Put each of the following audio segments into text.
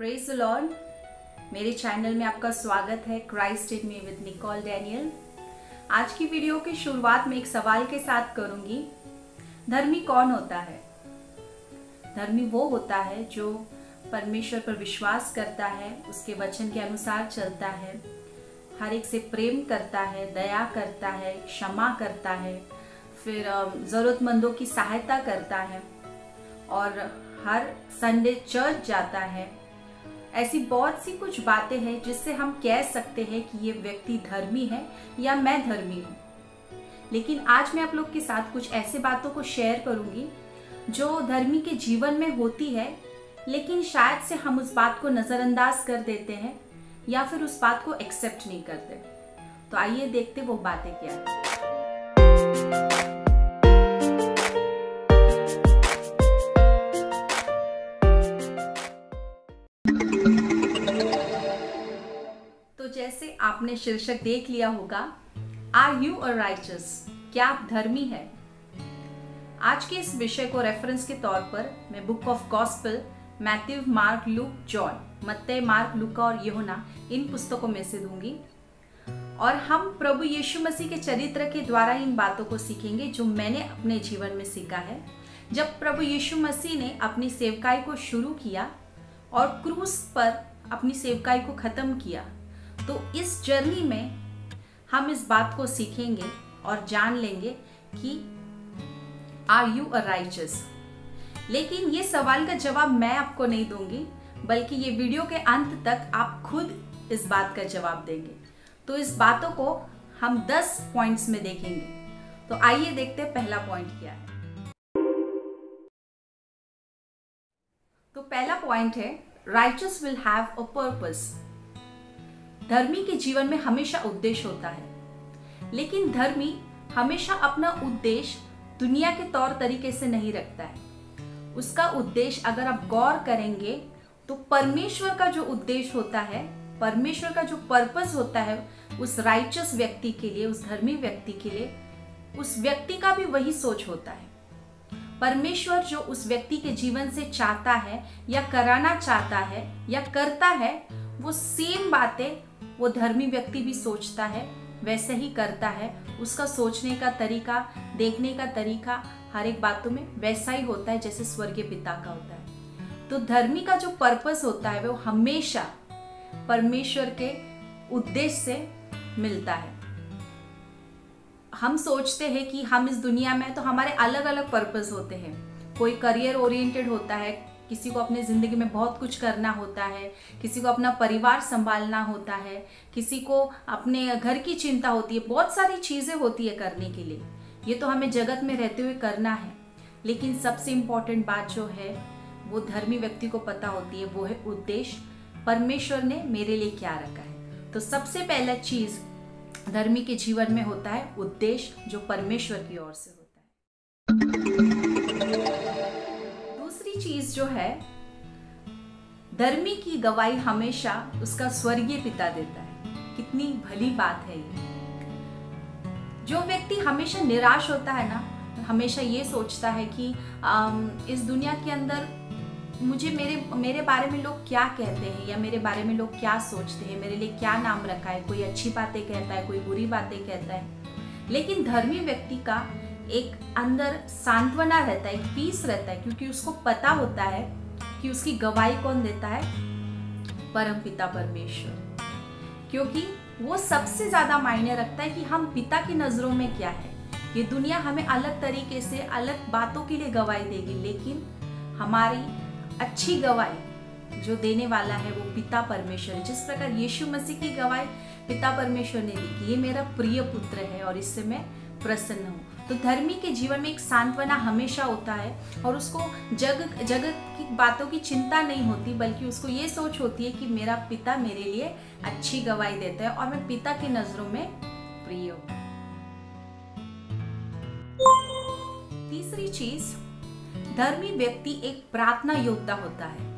Praise the lord. मेरे channel में आपका स्वागत है Christ in me with Nicole Daniel. आज की वीडियो की शुरुआत में एक सवाल के साथ करूंगी। धर्मी कौन होता है? धर्मी वो होता है जो परमेश्वर पर विश्वास करता है, उसके वचन के अनुसार चलता है, हर एक से प्रेम करता है, दया करता है, क्षमा करता है, फिर ज़रूरतमंदों की सहायता करता है और हर संडे चर्च जाता है। ऐसी बहुत सी कुछ बातें हैं जिससे हम कह सकते हैं कि ये व्यक्ति धर्मी है या मैं धर्मी हूँ। लेकिन आज मैं आप लोग के साथ कुछ ऐसे बातों को शेयर करूंगी जो धर्मी के जीवन में होती है, लेकिन शायद से हम उस बात को नजरअंदाज कर देते हैं या फिर उस बात को एक्सेप्ट नहीं करते। तो आइए देखते वो बातें क्या है। तो जैसे आपने शीर्षक देख लिया होगा, आर यू अ राइचस? क्या आप धर्मी है? आज के इस विषय को रेफरेंस के तौर पर मैं book of gospel Matthew, mark, look, John, मत्ती, मार्क, लूका और यूहन्ना इन पुस्तकों में से दूंगी और हम प्रभु यीशु मसीह के चरित्र के द्वारा इन बातों को सीखेंगे जो मैंने अपने जीवन में सीखा है। जब प्रभु यीशु मसीह ने अपनी सेवकाई को शुरू किया और क्रूस पर अपनी सेवकाई को खत्म किया, तो इस जर्नी में हम इस बात को सीखेंगे और जान लेंगे कि आर यू अ राइचस। लेकिन ये सवाल का जवाब मैं आपको नहीं दूंगी, बल्कि ये वीडियो के अंत तक आप खुद इस बात का जवाब देंगे। तो इस बातों को हम 10 पॉइंट्स में देखेंगे। तो आइए देखते हैं पहला पॉइंट क्या है। तो पहला पॉइंट है, righteous will have a purpose. धर्मी के जीवन में हमेशा उद्देश्य होता है, लेकिन धर्मी हमेशा अपना उद्देश्य दुनिया के तौर तरीके से नहीं रखता है। उसका उद्देश्य अगर आप गौर करेंगे तो परमेश्वर का जो उद्देश्य होता है, परमेश्वर का जो पर्पस होता है उस राइचस व्यक्ति के लिए, उस धर्मी व्यक्ति के लिए, उस व्यक्ति का भी वही सोच होता है। परमेश्वर जो उस व्यक्ति के जीवन से चाहता है या कराना चाहता है या करता है, वो सेम बातें वो धर्मी व्यक्ति भी सोचता है, वैसे ही करता है। उसका सोचने का तरीका, देखने का तरीका हर एक बातों में वैसा ही होता है जैसे स्वर्गीय पिता का होता है। तो धर्मी का जो पर्पस होता है वो हमेशा परमेश्वर के उद्देश्य से मिलता है। हम सोचते हैं कि हम इस दुनिया में तो हमारे अलग अलग पर्पस होते हैं। कोई करियर ओरिएंटेड होता है, किसी को अपनी ज़िंदगी में बहुत कुछ करना होता है, किसी को अपना परिवार संभालना होता है, किसी को अपने घर की चिंता होती है, बहुत सारी चीज़ें होती है करने के लिए। ये तो हमें जगत में रहते हुए करना है। लेकिन सबसे इम्पोर्टेंट बात जो है वो धर्मी व्यक्ति को पता होती है, वो है उद्देश्य। परमेश्वर ने मेरे लिए क्या रखा है। तो सबसे पहला चीज़ धर्मी के जीवन में होता है उद्देश्य, जो परमेश्वर की ओर से होता है। दूसरी चीज जो है, धर्मी की गवाही हमेशा उसका स्वर्गीय पिता देता है। कितनी भली बात है ये। जो व्यक्ति हमेशा निराश होता है ना, हमेशा ये सोचता है कि इस दुनिया के अंदर मुझे मेरे बारे में लोग क्या कहते हैं या मेरे बारे में लोग क्या सोचते हैं, मेरे लिए क्या नाम रखा है। कोई अच्छी बातें कहता है, कोई बुरी बातें कहता है। लेकिन धर्मी व्यक्ति का एक अंदर सांत्वना रहता है, एक पीस रहता है, क्योंकि उसको पता होता है कि उसकी गवाही कौन देता है? परमपिता परमेश्वर। क्योंकि वो सबसे ज्यादा मायने रखता है कि हम पिता की नजरों में क्या है। ये दुनिया हमें अलग तरीके से अलग बातों के लिए गवाही देगी, लेकिन हमारी अच्छी गवाही जो देने वाला है वो पिता परमेश्वर है। जिस प्रकार यीशु मसीह की गवाही पिता परमेश्वर ने दी कि ये मेरा प्रिय पुत्र है और इससे मैं प्रसन्न हूँ। तो धर्मी के जीवन में एक सांत्वना हमेशा होता है और उसको जगत की बातों की चिंता नहीं होती, बल्कि उसको ये सोच होती है कि मेरा पिता मेरे लिए अच्छी गवाही देता है और मैं पिता की नजरों में प्रिय हूँ। तीसरी चीज, धर्मी व्यक्ति एक प्रार्थना योद्धा होता है।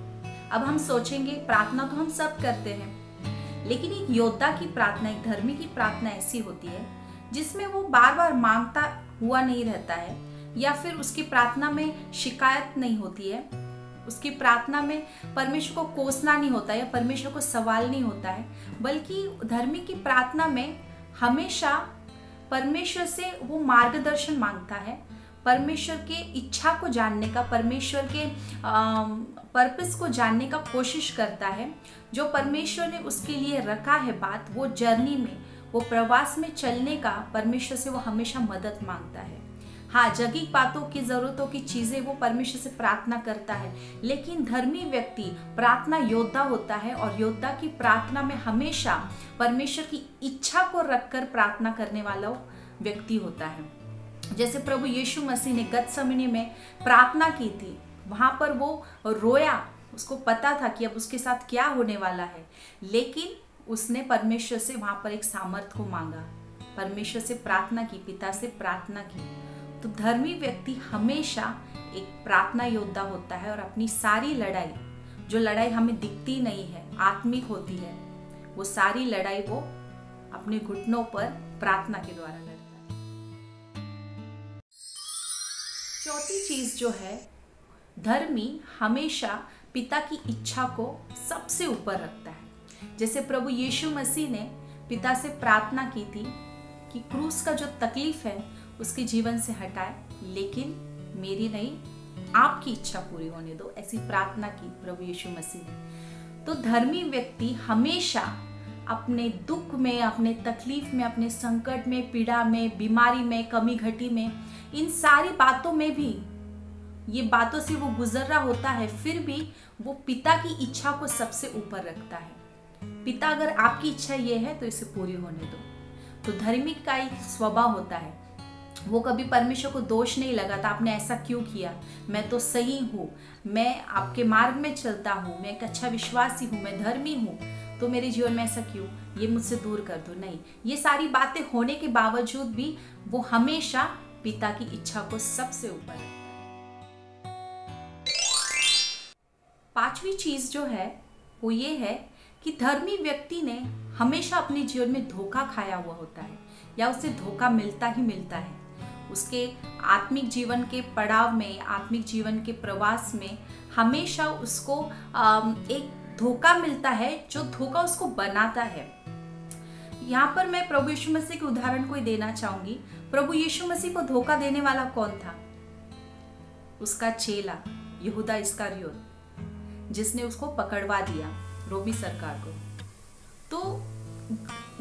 अब हम सोचेंगे प्रार्थना तो हम सब करते हैं, लेकिन एक योद्धा की प्रार्थना, एक धर्मी की प्रार्थना ऐसी होती है जिसमें वो बार बार मांगता हुआ नहीं रहता है या फिर उसकी प्रार्थना में शिकायत नहीं होती है, उसकी प्रार्थना में परमेश्वर को कोसना नहीं होता है या परमेश्वर को सवाल नहीं होता है, बल्कि धर्मी की प्रार्थना में हमेशा परमेश्वर से वो मार्गदर्शन मांगता है, परमेश्वर के इच्छा को जानने का, परमेश्वर के पर्पस को जानने का कोशिश करता है। जो परमेश्वर ने उसके लिए रखा है बात, वो जर्नी में, वो प्रवास में चलने का परमेश्वर से वो हमेशा मदद मांगता है। हाँ, जगह बातों की, ज़रूरतों की चीज़ें वो परमेश्वर से प्रार्थना करता है, लेकिन धर्मी व्यक्ति प्रार्थना योद्धा होता है और योद्धा की प्रार्थना में हमेशा परमेश्वर की इच्छा को रखकर प्रार्थना करने वाला व्यक्ति होता है। जैसे प्रभु यीशु मसीह ने गतसमनी में प्रार्थना की थी, वहाँ पर वो रोया, उसको पता था कि अब उसके साथ क्या होने वाला है, लेकिन उसने परमेश्वर से वहाँ पर एक सामर्थ को मांगा, परमेश्वर से प्रार्थना की, पिता से प्रार्थना की। तो धर्मी व्यक्ति हमेशा एक प्रार्थना योद्धा होता है और अपनी सारी लड़ाई, जो लड़ाई हमें दिखती नहीं है, आत्मिक होती है, वो सारी लड़ाई वो अपने घुटनों पर प्रार्थना के द्वारा लड़ता है। चौथी चीज जो है, धर्मी हमेशा पिता की इच्छा को सबसे ऊपर रखता है। जैसे प्रभु यीशु मसीह ने पिता से प्रार्थना की थी कि क्रूस का जो तकलीफ है उसके जीवन से हटाए, लेकिन मेरी नहीं आपकी इच्छा पूरी होने दो, ऐसी प्रार्थना की प्रभु यीशु मसीह ने। तो धर्मी व्यक्ति हमेशा अपने दुख में, अपने तकलीफ में, अपने संकट में, पीड़ा में, बीमारी में, कमी घटी में, इन सारी बातों में भी, ये बातों से वो गुजर रहा होता है, फिर भी वो पिता की इच्छा को सबसे ऊपर रखता है। पिता, अगर आपकी इच्छा ये है तो इसे पूरी होने दो। तो धर्मी का एक स्वभाव होता है, वो कभी परमेश्वर को दोष नहीं लगाता, आपने ऐसा क्यों किया, मैं तो सही हूँ, मैं आपके मार्ग में चलता हूँ, मैं एक अच्छा विश्वासी हूँ, मैं धर्मी हूँ, तो मेरे जीवन में ऐसा क्यों, ये मुझसे दूर कर दो। नहीं, ये सारी बातें होने के बावजूद भी वो हमेशा पिता की इच्छा को सबसे ऊपर रखता है। पांचवी चीज जो है वो ये है कि धर्मी व्यक्ति ने हमेशा अपने जीवन में धोखा खाया हुआ होता है, या उसे धोखा मिलता ही मिलता है। उसके आत्मिक जीवन के पड़ाव में, आत्मिक जीवन के प्रवास में हमेशा उसको एक धोखा मिलता है, जो धोखा उसको बनाता है। यहाँ पर मैं प्रभु यीशु मसीह के उदाहरण को ही देना चाहूंगी। प्रभु यीशु मसीह को धोखा देने वाला कौन था? उसका चेला यहूदा इस्करियोत, जिसने उसको पकड़वा दिया रोमी सरकार को। तो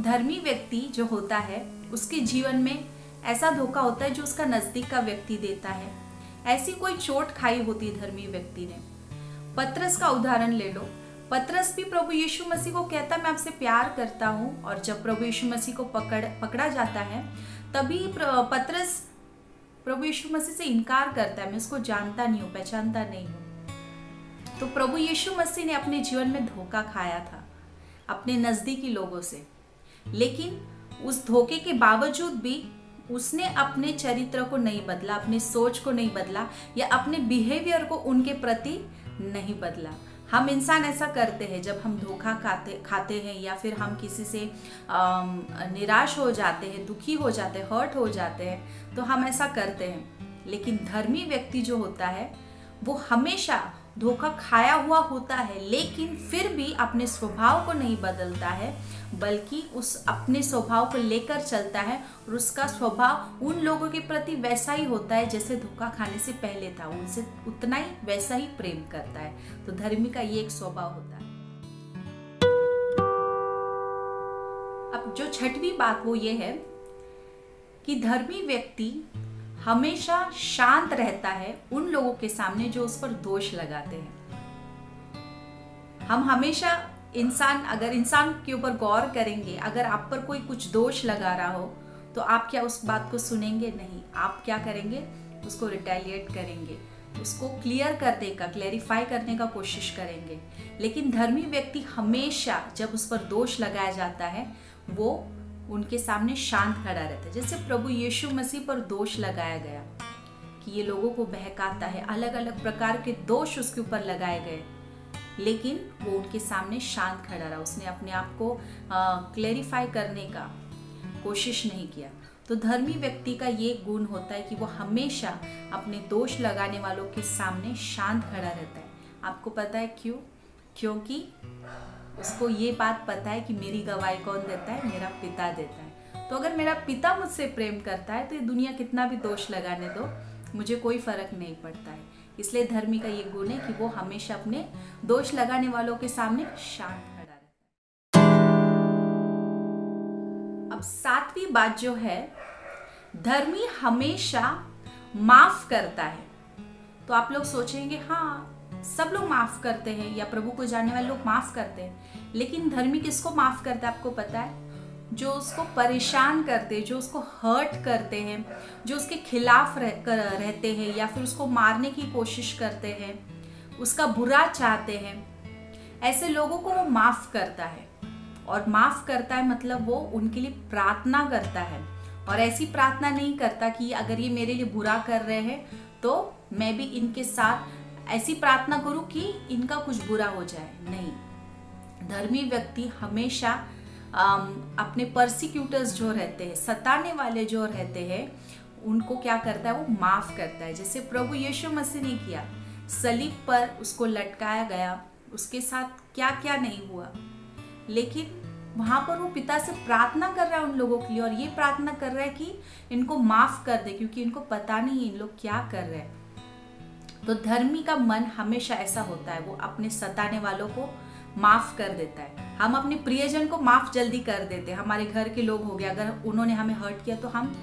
धर्मी व्यक्ति जो होता है, उसके जीवन में ऐसा धोखा होता है जो उसका नजदीक का व्यक्ति देता है। ऐसी कोई चोट खाई होती है धर्मी व्यक्ति ने। पतरस का उदाहरण ले लो। पतरस भी प्रभु यीशु मसीह को कहता मैं आपसे प्यार करता हूँ, और जब प्रभु यीशु मसीह को पकड़ा जाता है, तभी पतरस प्रभु यीशु मसीह से इनकार करता है, मैं उसको जानता नहीं हूँ, पहचानता नहीं हूँ। तो प्रभु यीशु मसीह ने अपने जीवन में धोखा खाया था अपने नजदीकी लोगों से, लेकिन उस धोखे के बावजूद भी उसने अपने चरित्र को नहीं बदला, अपने सोच को नहीं बदला, या अपने बिहेवियर को उनके प्रति नहीं बदला। हम इंसान ऐसा करते हैं, जब हम धोखा खाते हैं या फिर हम किसी से निराश हो जाते हैं, दुखी हो जाते हैं, हर्ट हो जाते हैं, तो हम ऐसा करते हैं। लेकिन धर्मी व्यक्ति जो होता है वो हमेशा धोखा खाया हुआ होता है, लेकिन फिर भी अपने स्वभाव को नहीं बदलता है, बल्कि उस अपने स्वभाव को लेकर चलता है, और उसका स्वभाव उन लोगों के प्रति वैसा ही होता है जैसे धोखा खाने से पहले था, उनसे उतना ही वैसा ही प्रेम करता है। तो धर्मी का ये एक स्वभाव होता है। अब जो छठवीं बात वो ये है कि धर्मी व्यक्ति हमेशा शांत रहता है उन लोगों के सामने जो उस पर दोष लगाते हैं। हम हमेशा अगर इंसान के ऊपर गौर करेंगे, अगर आप पर कोई कुछ दोष लगा रहा हो, तो आप क्या उस बात को सुनेंगे? नहीं। आप क्या करेंगे? उसको रिटेलिएट करेंगे, उसको क्लियर करने का, क्लैरिफाई करने का कोशिश करेंगे। लेकिन धर्मी व्यक्ति हमेशा जब उस पर दोष लगाया जाता है, वो उनके सामने शांत खड़ा रहता है। जैसे प्रभु यीशु मसीह पर दोष लगाया गया कि ये लोगों को बहकाता है, अलग अलग प्रकार के दोष उसके ऊपर लगाए गए, लेकिन वो उनके सामने शांत खड़ा रहा। उसने अपने आप को क्लैरिफाई करने का कोशिश नहीं किया। तो धर्मी व्यक्ति का ये गुण होता है कि वो हमेशा अपने दोष लगाने वालों के सामने शांत खड़ा रहता है, आपको पता है क्यों? क्योंकि उसको ये बात पता है कि मेरी गवाही कौन देता है? मेरा पिता देता है। तो अगर मेरा पिता मुझसे प्रेम करता है तो ये दुनिया कितना भी दोष लगाने दो, मुझे कोई फर्क नहीं पड़ता है। इसलिए धर्मी का ये गुण है कि वो हमेशा अपने दोष लगाने वालों के सामने शांत खड़ा रहता है। अब 7वीं बात जो है, धर्मी हमेशा माफ करता है। तो आप लोग सोचेंगे हाँ, सब लोग माफ करते हैं या प्रभु को जानने वाले लोग माफ करते हैं, लेकिन धर्मी किसको माफ करता है आपको पता है? जो उसको परेशान करते हैं, जो उसको हर्ट करते हैं, जो उसके खिलाफ रहते हैं या फिर उसको मारने की कोशिश करते हैं, उसका बुरा चाहते हैं, ऐसे लोगों को वो माफ करता है। और माफ करता है मतलब वो उनके लिए प्रार्थना करता है, और ऐसी प्रार्थना नहीं करता कि अगर ये मेरे लिए बुरा कर रहे हैं तो मैं भी इनके साथ ऐसी प्रार्थना करूं कि इनका कुछ बुरा हो जाए। नहीं, धर्मी व्यक्ति हमेशा अपने परसिक्यूटर्स जो रहते हैं, सताने वाले जो रहते हैं, उनको क्या करता है? वो माफ करता है। जैसे प्रभु यीशु मसीह ने किया, सलीब पर उसको लटकाया गया, उसके साथ क्या क्या नहीं हुआ, लेकिन वहां पर वो पिता से प्रार्थना कर रहा है उन लोगों के लिए, और ये प्रार्थना कर रहा है कि इनको माफ कर दे, क्योंकि इनको पता नहीं है इन लोग क्या कर रहे हैं। तो धर्मी का मन हमेशा ऐसा होता है, वो अपने सताने वालों को माफ कर देता है। हम अपने प्रियजन को माफ जल्दी कर देते हैं। हमारे घर के लोग हो गए, अगर उन्होंने हमें हर्ट किया तो हम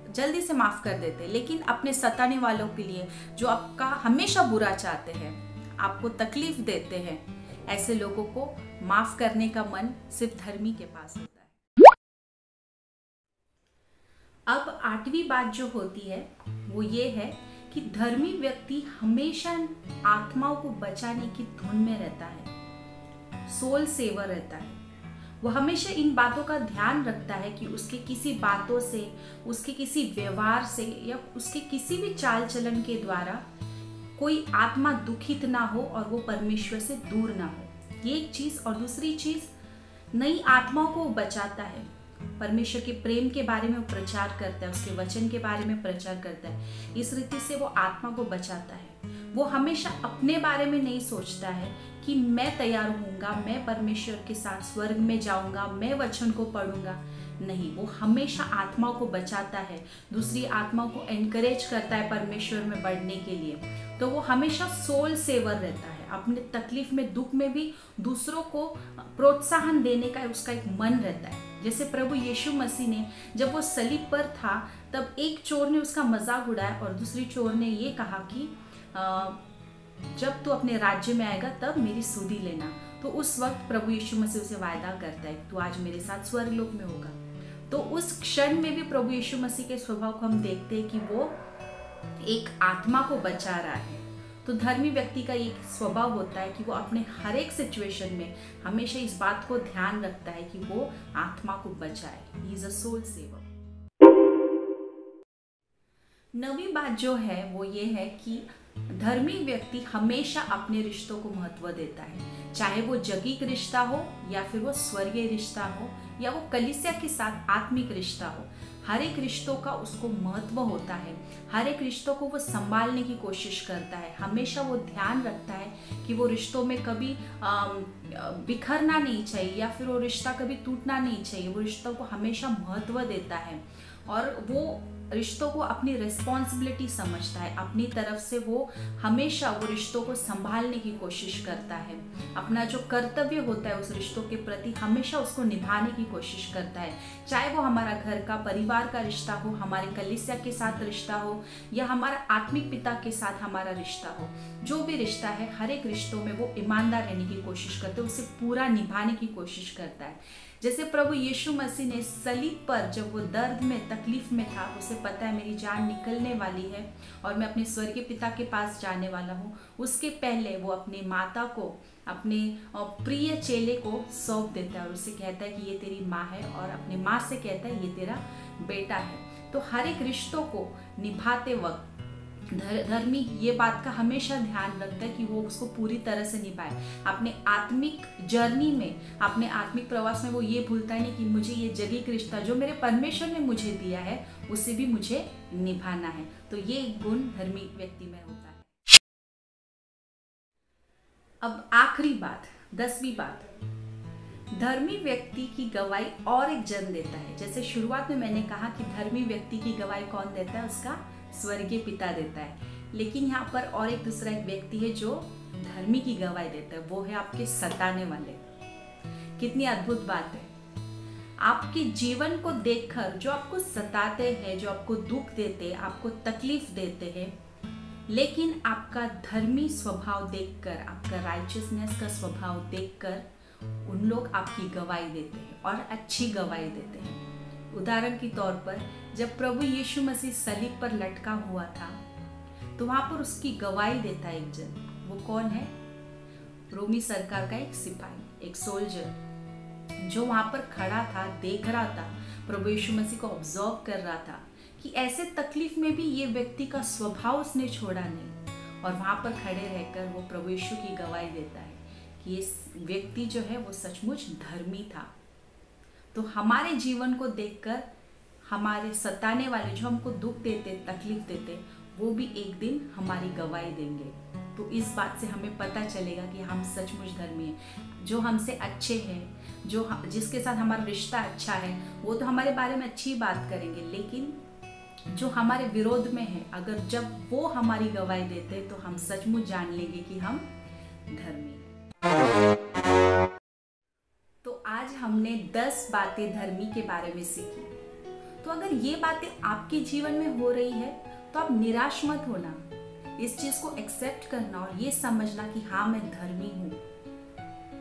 जल्दी से माफ कर देते हैं, लेकिन अपने सताने वालों के लिए, जो आपका हमेशा बुरा चाहते हैं, आपको तकलीफ देते हैं, ऐसे लोगों को माफ करने का मन सिर्फ धर्मी के पास होता है। अब 8वीं बात जो होती है वो ये है कि धर्मी व्यक्ति हमेशा आत्माओं को बचाने की धुन में रहता है, सोल सेवर रहता है। वो हमेशा इन बातों का ध्यान रखता है कि उसके किसी बातों से, उसके किसी व्यवहार से या उसके किसी भी चाल चलन के द्वारा कोई आत्मा दुखित ना हो और वो परमेश्वर से दूर ना हो। ये एक चीज। और दूसरी चीज, नई आत्माओं को बचाता है। परमेश्वर के प्रेम के बारे में वो प्रचार करता है, उसके वचन के बारे में प्रचार करता है। इस रीति से वो आत्मा को बचाता है। वो हमेशा अपने बारे में नहीं सोचता है कि मैं तैयार होऊंगा, मैं परमेश्वर के साथ स्वर्ग में जाऊंगा, मैं वचन को पढ़ूंगा। नहीं, वो हमेशा आत्माओं को बचाता है, दूसरी आत्माओं को एनकरेज करता है परमेश्वर में बढ़ने के लिए। तो वो हमेशा सोल सेवर रहता है। अपने तकलीफ में, दुख में भी दूसरों को प्रोत्साहन देने का उसका एक मन रहता है। जैसे प्रभु यीशु मसीह ने, जब वो सलीब पर था, तब एक चोर ने उसका मजाक उड़ाया और दूसरी चोर ने ये कहा कि जब तू अपने राज्य में आएगा तब मेरी सुधि लेना। तो उस वक्त प्रभु यीशु मसीह उसे वायदा करता है, तू आज मेरे साथ स्वर्गलोक में होगा। तो उस क्षण में भी प्रभु यीशु मसीह के स्वभाव को हम देखते हैं कि वो एक आत्मा को बचा रहा है। तो धर्मी व्यक्ति का एक स्वभाव होता है कि वो अपने हर एक सिचुएशन में हमेशा इस बात को ध्यान रखता है कि वो आत्मा को बचाए। He is a soul saver. 9वीं बात जो है वो ये है कि धर्मी व्यक्ति हमेशा अपने रिश्तों को महत्व देता है, चाहे वो जगीक रिश्ता हो या फिर वो स्वर्गीय रिश्ता हो या वो कलीसिया के साथ आत्मिक रिश्ता हो। हर एक रिश्तों का उसको महत्व होता है। हर एक रिश्तों को वो संभालने की कोशिश करता है। हमेशा वो ध्यान रखता है कि वो रिश्तों में कभी बिखरना नहीं चाहिए या फिर वो रिश्ता कभी टूटना नहीं चाहिए। वो रिश्तों को हमेशा महत्व देता है और वो रिश्तों को अपनी रिस्पॉन्सिबिलिटी समझता है। अपनी तरफ से वो हमेशा वो रिश्तों को संभालने की कोशिश करता है। अपना जो कर्तव्य होता है उस रिश्तों के प्रति हमेशा उसको निभाने की कोशिश करता है। चाहे वो हमारा घर का, परिवार का रिश्ता हो, हमारे कलीसिया के साथ रिश्ता हो या हमारा आत्मिक पिता के साथ हमारा रिश्ता हो, जो भी रिश्ता है, हर एक रिश्तों में वो ईमानदार रहने की कोशिश करते हैं, उसे पूरा निभाने की कोशिश करता है। जैसे प्रभु यीशु मसीह ने सलीब पर जब वो दर्द में, तकलीफ में था, उसे पता है मेरी जान निकलने वाली है और मैं अपने स्वर्गीय पिता के पास जाने वाला हूँ, उसके पहले वो अपनी माता को, अपने प्रिय चेले को सौंप देता है और उसे कहता है कि ये तेरी माँ है, और अपनी माँ से कहता है ये तेरा बेटा है। तो हर एक रिश्तों को निभाते वक्त धर्मी ये बात का हमेशा ध्यान रखता है कि वो उसको पूरी तरह से निभाए। अपने आत्मिक जर्नी में, अपने आत्मिक प्रवास में वो ये भूलता नहीं कि मुझे ये जगीक रिश्ता जो मेरे परमेश्वर ने मुझे दिया है उसे भी मुझे निभाना है। तो ये गुण धर्मी व्यक्ति में होता है। अब आखिरी बात, 10वीं बात, धर्मी व्यक्ति की गवाही और एक जन्म देता है। जैसे शुरुआत में मैंने कहा कि धर्मी व्यक्ति की गवाही कौन देता है? उसका स्वर्गीय पिता देता है। लेकिन यहाँ पर और एक दूसरा एक व्यक्ति है जो धर्मी की गवाही देता है, वो है आपके सताने वाले। कितनी अद्भुत बात है। आपके जीवन को देखकर जो आपको सताते हैं, जो आपको दुख देते हैं, आपको तकलीफ देते हैं, लेकिन आपका धर्मी स्वभाव देखकर, आपका राइचियसनेस का स्वभाव देखकर उन लोग आपकी गवाही देते हैं और अच्छी गवाही देते हैं। उदाहरण के तौर पर जब प्रभु यीशु मसीह सलीब पर लटका हुआ था तो वहां पर उसकी गवाही देता है एक जन। वो कौन है? रोमी सरकार का एक सिपाही, एक सोल्जर, जो वहां पर खड़ा था, देख रहा था, प्रभु यीशु मसीह को ऑब्जर्व कर रहा था कि ऐसे तकलीफ में भी ये व्यक्ति का स्वभाव उसने छोड़ा नहीं, और वहां पर खड़े रहकर वो प्रभु यीशु की गवाही देता है कि ये व्यक्ति जो है वो सचमुच धर्मी था। तो हमारे जीवन को देखकर हमारे सताने वाले, जो हमको दुख देते, तकलीफ देते, वो भी एक दिन हमारी गवाही देंगे। तो इस बात से हमें पता चलेगा कि हम सचमुच धर्मी हैं। जो हमसे अच्छे हैं, जिसके साथ हमारा रिश्ता अच्छा है, वो तो हमारे बारे में अच्छी बात करेंगे, लेकिन जो हमारे विरोध में है, अगर जब वो हमारी गवाही देते तो हम सचमुच जान लेंगे कि हम धर्मी हैं। तो आज हमने 10 बातें धर्मी के बारे में सीखी। तो अगर ये बातें आपके जीवन में हो रही है तो आप निराश मत होना, इस चीज को एक्सेप्ट करना और ये समझना कि हाँ, मैं धर्मी हूँ।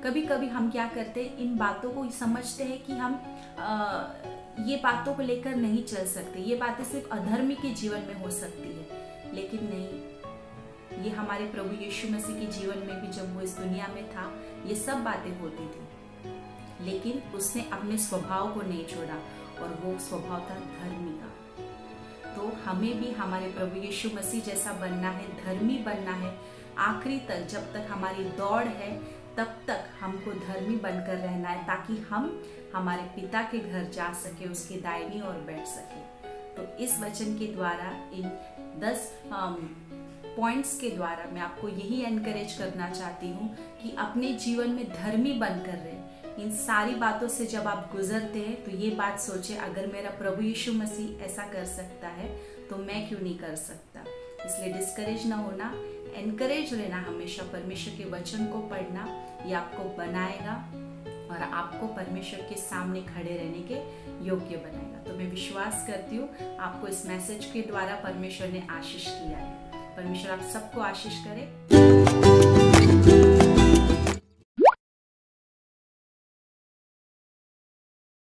कभी कभी हम क्या करते हैं, इन बातों को समझते हैं कि हम ये बातों को लेकर नहीं चल सकते, ये बातें सिर्फ अधर्मी के जीवन में हो सकती है, लेकिन नहीं, ये हमारे प्रभु यीशु मसीह के जीवन में भी जब वो इस दुनिया में था, ये सब बातें होती थी, लेकिन उसने अपने स्वभाव को नहीं छोड़ा, और वो स्वभाव था धर्मी का। तो हमें भी हमारे प्रभु यीशु मसीह जैसा बनना है, धर्मी बनना है। आखिरी तक, जब तक हमारी दौड़ है, तब तक हमको धर्मी बनकर रहना है, ताकि हम हमारे पिता के घर जा सके, उसके दाहिनी ओर बैठ सके। तो इस वचन के द्वारा, इन 10 पॉइंट्स के द्वारा मैं आपको यही एनकरेज करना चाहती हूँ कि अपने जीवन में धर्मी बनकर रहे। इन सारी बातों से जब आप गुजरते हैं तो ये बात सोचे, अगर मेरा प्रभु यीशु मसीह ऐसा कर सकता है तो मैं क्यों नहीं कर सकता। इसलिए डिस्करेज ना होना, एनकरेज रहना, हमेशा परमेश्वर के वचन को पढ़ना, ये आपको बनाएगा और आपको परमेश्वर के सामने खड़े रहने के योग्य बनाएगा। तो मैं विश्वास करती हूँ आपको इस मैसेज के द्वारा परमेश्वर ने आशीष किया है। परमेश्वर आप सबको आशीष करे।